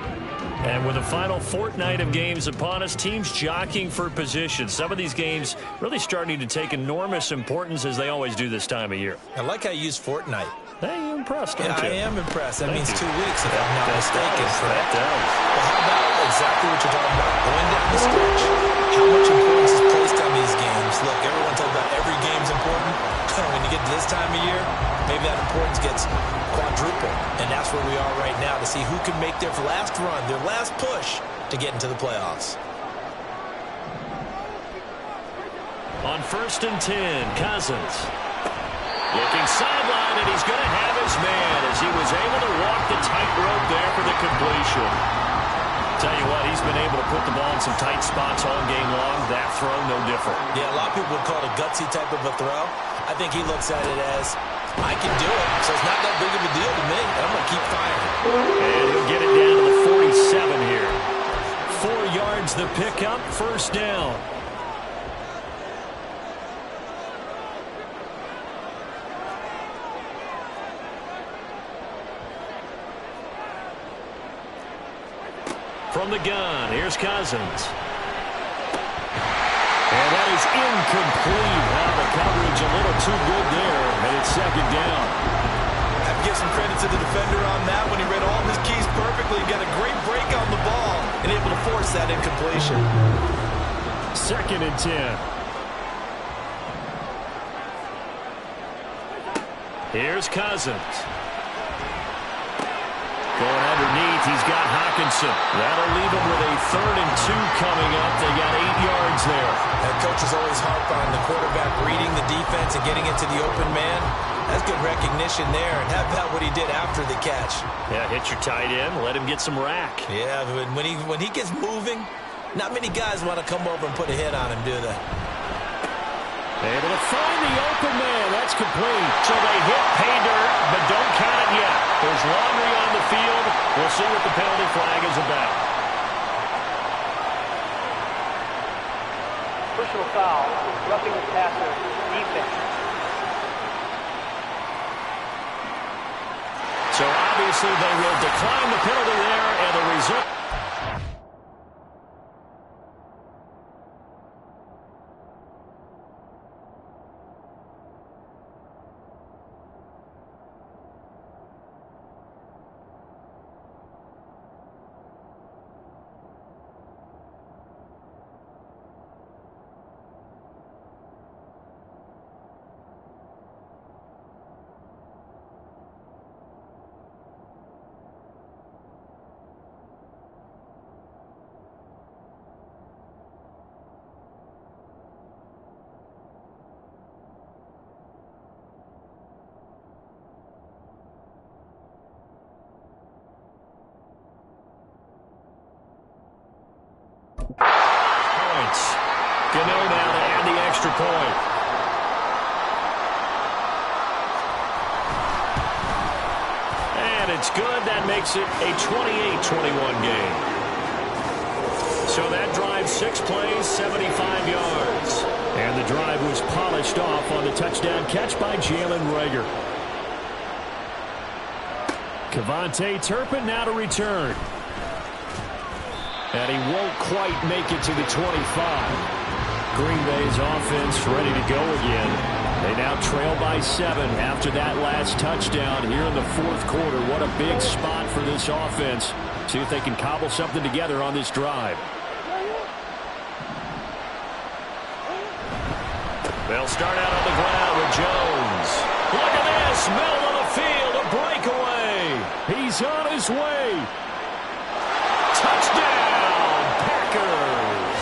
And with the final fortnight of games upon us, teams jockeying for position. Some of these games really starting to take enormous importance as they always do this time of year. I like how you use fortnight. Hey, you're impressed, aren't you? I am impressed. That means Thank 2 you. weeks, if I'm not mistaken. That does. Well, how about exactly what you're talking about? Going down the stretch, how much importance is placed on these games? Look, everyone talks about every game's important. When you get to this time of year, maybe that importance gets quadrupled. And that's where we are right now to see who can make their last run, their last push to get into the playoffs. On 1st and 10, Cousins. Looking sideline, and he's going to have his man as he was able to walk the tightrope there for the completion. Tell you what, he's been able to put the ball in some tight spots all game long. That throw, no different. Yeah, a lot of people would call it a gutsy type of a throw. I think he looks at it as, I can do it, so it's not that big of a deal to me. I'm going to keep firing. And he'll get it down to the 47 here. 4 yards the pickup, 1st down. From the gun, here's Cousins. And that is incomplete. Now the coverage a little too good there, and it's 2nd down. I have to give some credit to the defender on that when he read all of his keys perfectly. Got a great break on the ball and able to force that incompletion. 2nd and 10. Here's Cousins. Going underneath, he's got Hockenson. That'll leave him with a 3rd and 2 coming up. They got 8 yards there. That coach is always harp on the quarterback reading the defense and getting into the open man. That's good recognition there. And how about what he did after the catch? Yeah, hit your tight end, let him get some rack. Yeah, when he gets moving, not many guys want to come over and put a hit on him, do they? Able to find the open man. That's complete. So they hit pay dirt, but don't count it yet. There's laundry on the field. We'll see what the penalty flag is about. Personal foul, roughing the passer, defense. So obviously they will decline the penalty there, and the result. Points. Gano now to add the extra point. And it's good. That makes it a 28-21 game. So that drive, 6 plays, 75 yards. And the drive was polished off on the touchdown catch by Jalen Reagor. Kevontae Turpin now to return. And he won't quite make it to the 25. Green Bay's offense ready to go again. They now trail by 7 after that last touchdown here in the fourth quarter. What a big spot for this offense. See if they can cobble something together on this drive. They'll start out on the ground with Jones. Look at this, middle of the field, a breakaway. He's on his way. Touchdown, Packers.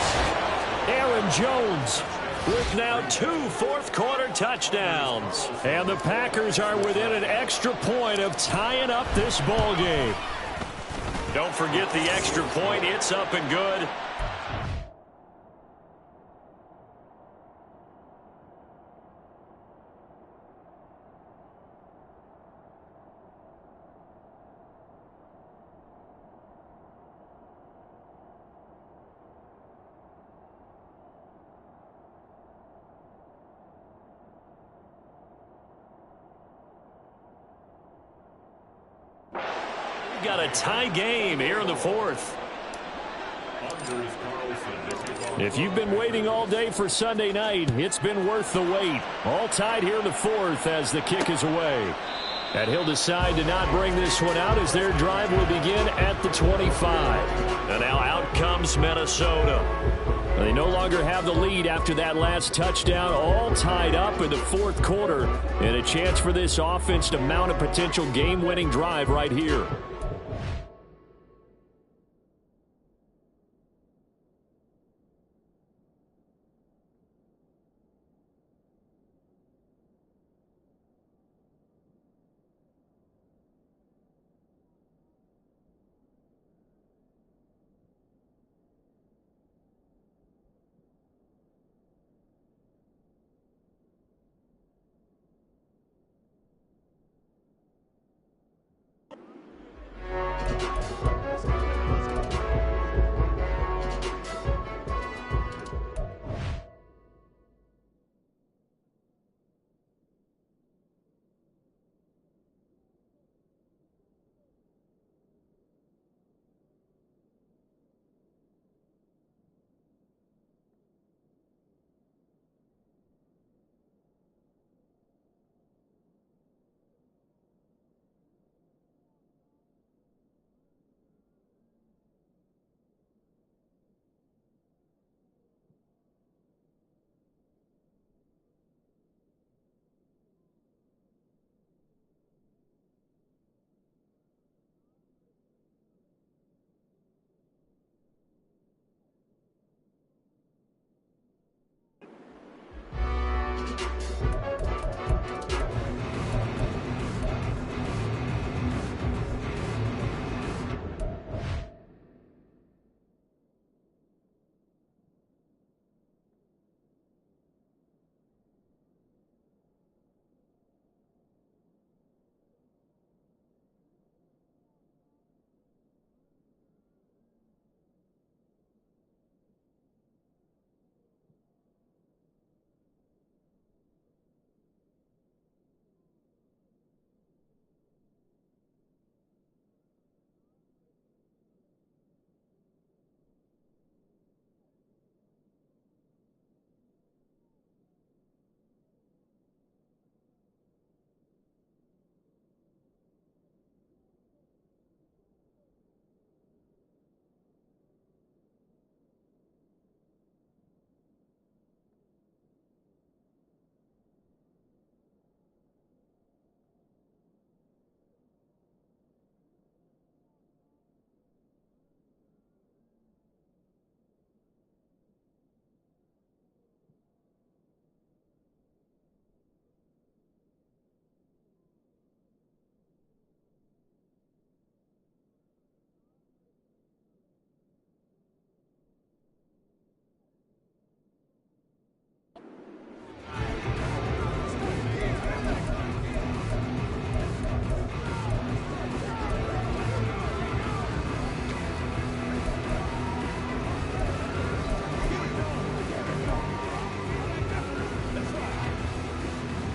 Aaron Jones with now 2 fourth-quarter touchdowns. And the Packers are within an extra point of tying up this ball game. Don't forget the extra point. It's up and good. Got a tie game here in the fourth. If you've been waiting all day for Sunday night, it's been worth the wait. All tied here in the fourth as the kick is away. And he'll decide to not bring this one out as their drive will begin at the 25. And now out comes Minnesota. They no longer have the lead after that last touchdown, all tied up in the fourth quarter. And a chance for this offense to mount a potential game-winning drive right here.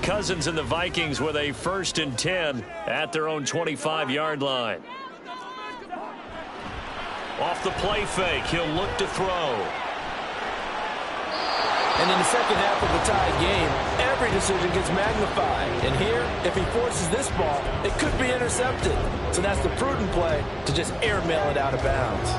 Cousins and the Vikings with a 1st and 10 at their own 25-yard line. Off the play fake, he'll look to throw. And in the second half of the tied game, every decision gets magnified. And here, if he forces this ball, it could be intercepted. So that's the prudent play to just airmail it out of bounds.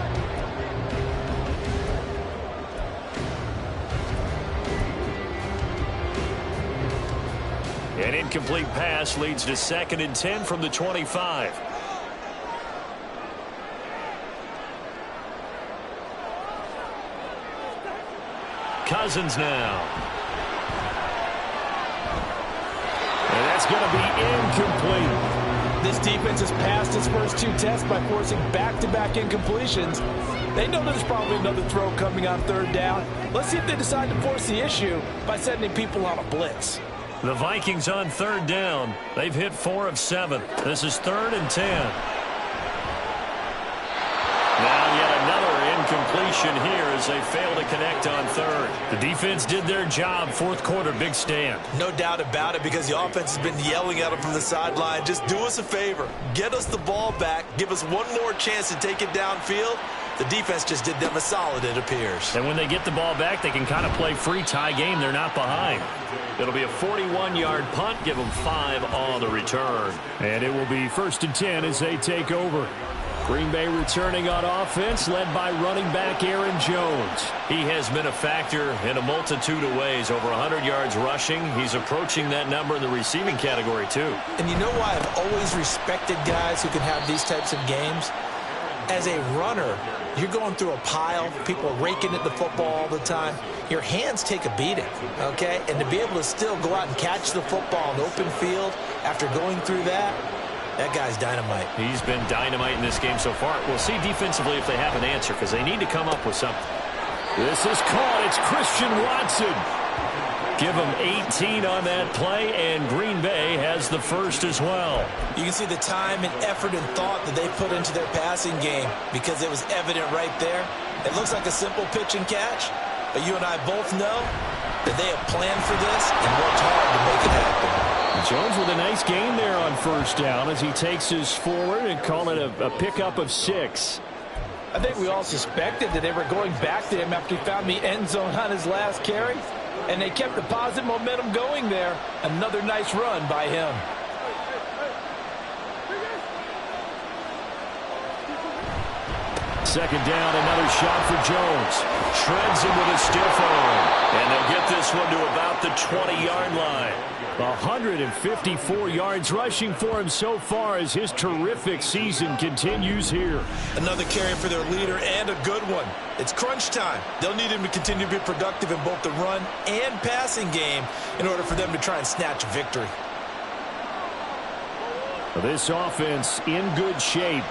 An incomplete pass leads to 2nd and 10 from the 25. Cousins now. And that's going to be incomplete. This defense has passed its first 2 tests by forcing back-to-back incompletions. They know there's probably another throw coming on 3rd down. Let's see if they decide to force the issue by sending people on a blitz. The Vikings on 3rd down. They've hit 4 of 7. This is 3rd and 10. Now yet another incompletion here as they fail to connect on 3rd. The defense did their job. 4th quarter, big stand. No doubt about it, because the offense has been yelling at them from the sideline. Just do us a favor. Get us the ball back. Give us one more chance to take it downfield. The defense just did them a solid, it appears. And when they get the ball back, they can kind of play free tie game. They're not behind. It'll be a 41-yard punt. Give them 5 on the return. And it will be 1st and 10 as they take over. Green Bay returning on offense, led by running back Aaron Jones. He has been a factor in a multitude of ways. Over 100 yards rushing. He's approaching that number in the receiving category, too. And you know why I've always respected guys who can have these types of games? As a runner, you're going through a pile. People are raking at the football all the time. Your hands take a beating, okay? And to be able to still go out and catch the football in open field after going through that, that guy's dynamite. He's been dynamite in this game so far. We'll see defensively if they have an answer, because they need to come up with something. This is caught. It's Christian Watson. Give them 18 on that play, and Green Bay has the first as well. You can see the time and effort and thought that they put into their passing game, because it was evident right there. It looks like a simple pitch and catch, but you and I both know that they have planned for this and worked hard to make it happen. Jones with a nice gain there on 1st down as he takes us forward and call it a pickup of 6. I think we all suspected that they were going back to him after he found the end zone on his last carry. And they kept the positive momentum going there. Another nice run by him. Second down, another shot for Jones. Shreds him with a stiff arm. And they'll get this one to about the 20-yard line. 154 yards rushing for him so far as his terrific season continues here. Another carry for their leader, and a good one. It's crunch time. They'll need him to continue to be productive in both the run and passing game in order for them to try and snatch a victory. This offense in good shape.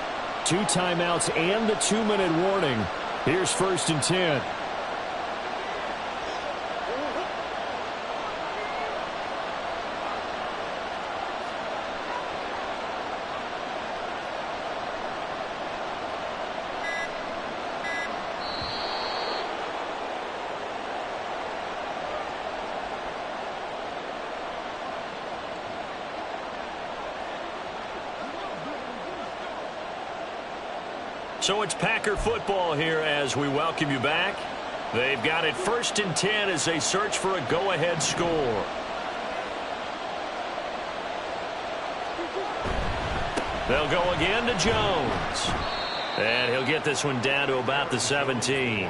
2 timeouts and the 2-minute warning. Here's 1st and 10. So it's Packer football here as we welcome you back. They've got it 1st and 10 as they search for a go-ahead score. They'll go again to Jones. And he'll get this one down to about the 17.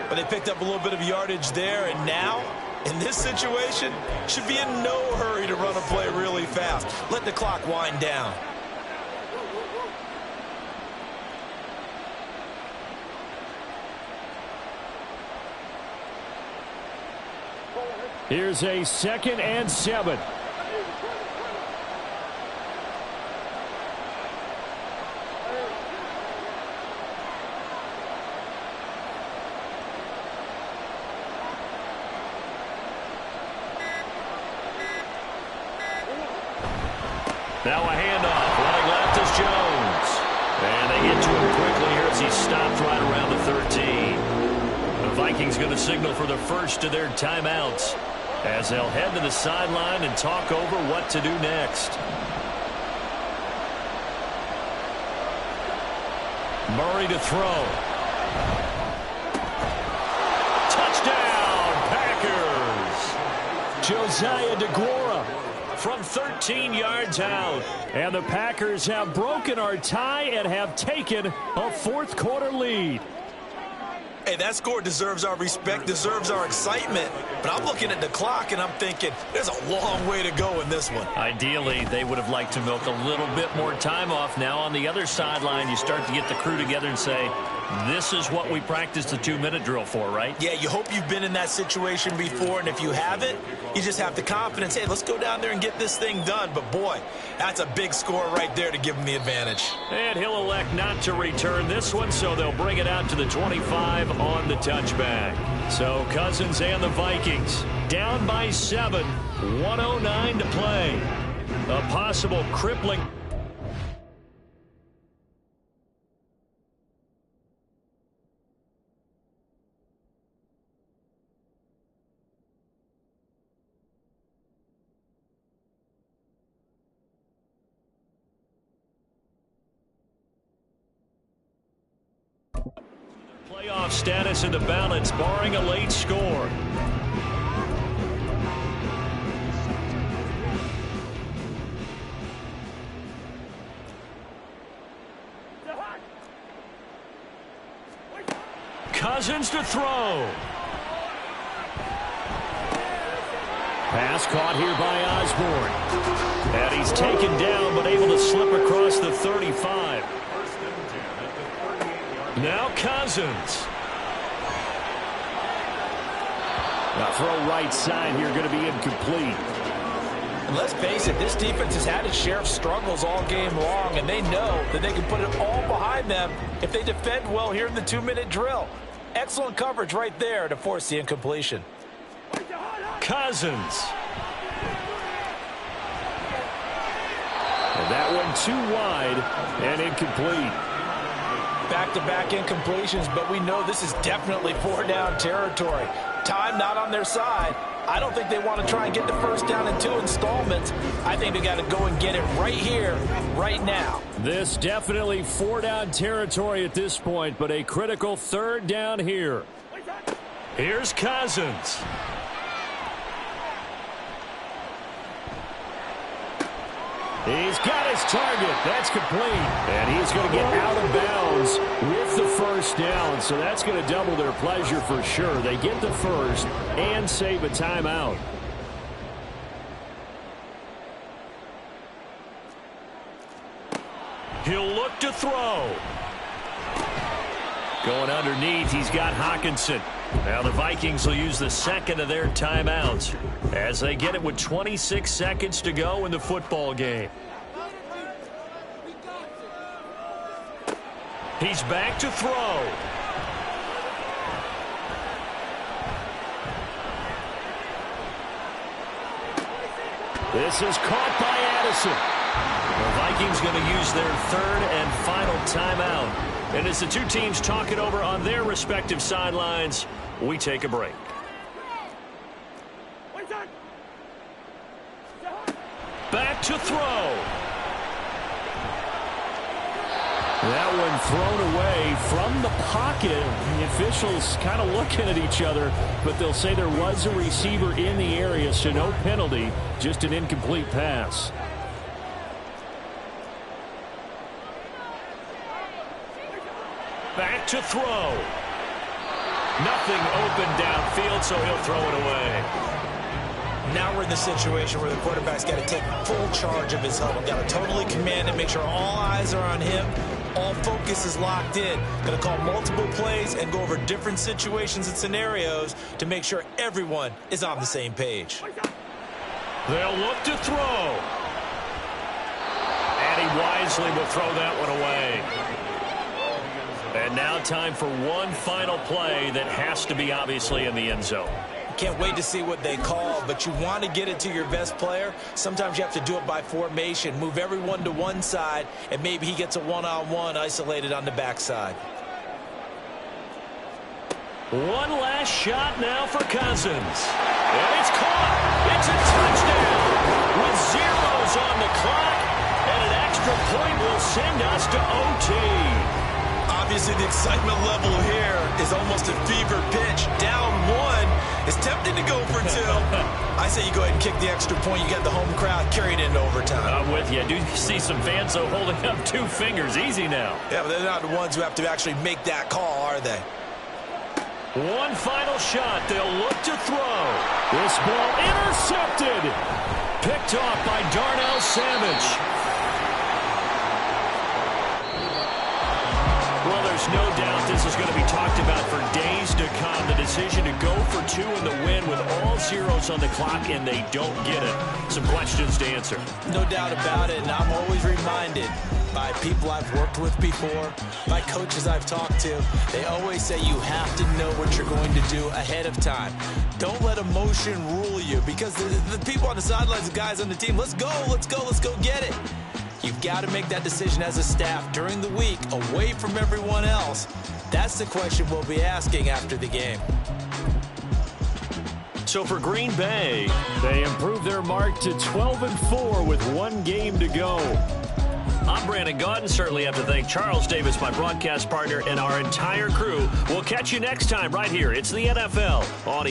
But they picked up a little bit of yardage there, and now, in this situation, should be in no hurry to run a play really fast. Let the clock wind down. Here's a 2nd and 7. Now a handoff. Running left is Jones. And they get to him quickly here as he stopped right around the 13. The Vikings going to signal for the first of their timeouts. as they'll head to the sideline and talk over what to do next. Murray to throw. Touchdown, Packers! Josiah DeGuara from 13 yards out. And the Packers have broken our tie and have taken a fourth-quarter lead. Hey, that score deserves our respect, deserves our excitement. But I'm looking at the clock, and I'm thinking there's a long way to go in this one. Ideally, they would have liked to milk a little bit more time off. Now on the other sideline, you start to get the crew together and say, this is what we practiced the 2-minute drill for, right? Yeah, you hope you've been in that situation before, and if you haven't, you just have the confidence, hey, let's go down there and get this thing done. But, boy, that's a big score right there to give them the advantage. And he'll elect not to return this one, so they'll bring it out to the 25 on the touchback. So Cousins and the Vikings down by 7, 1:09 to play. A possible crippling. Playoff status in the balance, barring a late score. Cousins to throw. Pass caught here by Osborne. And he's taken down, but able to slip across the 35. Now Cousins. Now throw right side here, going to be incomplete. And let's face it, this defense has had its share of struggles all game long, and they know that they can put it all behind them if they defend well here in the 2-minute drill. Excellent coverage right there to force the incompletion. Cousins. And that one too wide and incomplete. Back-to-back incompletions, but we know this is definitely 4-down territory. Time not on their side. I don't think they want to try and get the first down in 2 installments. I think they got to go and get it right here, right now. This definitely 4-down territory at this point, but a critical 3rd down here. Here's Cousins. He's got his target. That's complete. And he's going to get out of bounds with the first down. So that's going to double their pleasure for sure. They get the first and save a timeout. He'll look to throw. Going underneath, he's got Hockenson. Now the Vikings will use the second of their timeouts as they get it with 26 seconds to go in the football game. He's back to throw. This is caught by Addison. The Vikings going to use their 3rd and final timeout. And as the two teams talk it over on their respective sidelines, we take a break. Back to throw. That one thrown away from the pocket. The officials kind of looking at each other, but they'll say there was a receiver in the area, so no penalty, just an incomplete pass. Back to throw. Nothing open downfield, so he'll throw it away. Now we're in the situation where the quarterback's got to take full charge of his huddle. Got to totally command and make sure all eyes are on him. All focus is locked in. Going to call multiple plays and go over different situations and scenarios to make sure everyone is on the same page. They'll look to throw. And he wisely will throw that one away. And now time for one final play that has to be obviously in the end zone. Can't wait to see what they call, but you want to get it to your best player. Sometimes you have to do it by formation. Move everyone to one side, and maybe he gets a one-on-one isolated on the backside. One last shot now for Cousins. And it's caught. It's a touchdown with zeros on the clock. And an extra point will send us to OT. Obviously, the excitement level here is almost a fever pitch. Down one. It's tempting to go for two. I say you go ahead and kick the extra point. You got the home crowd carried into overtime. I'm with you. I do see some fans, though, holding up 2 fingers. Easy now. Yeah, but they're not the ones who have to actually make that call, are they? One final shot. They'll look to throw. This ball intercepted. Picked off by Darnell Savage. Well, there's no doubt this is going to be talked about for days to come. The decision to go for 2 in the win with all zeros on the clock, and they don't get it. Some questions to answer. No doubt about it, and I'm always reminded by people I've worked with before, by coaches I've talked to. They always say you have to know what you're going to do ahead of time. Don't let emotion rule you, because the people on the sidelines, the guys on the team, let's go, let's go, let's go get it. You've got to make that decision as a staff during the week, away from everyone else. That's the question we'll be asking after the game. So for Green Bay, they improved their mark to 12-4 with 1 game to go. I'm Brandon Gaudin. Certainly have to thank Charles Davis, my broadcast partner, and our entire crew. We'll catch you next time right here. It's the NFL on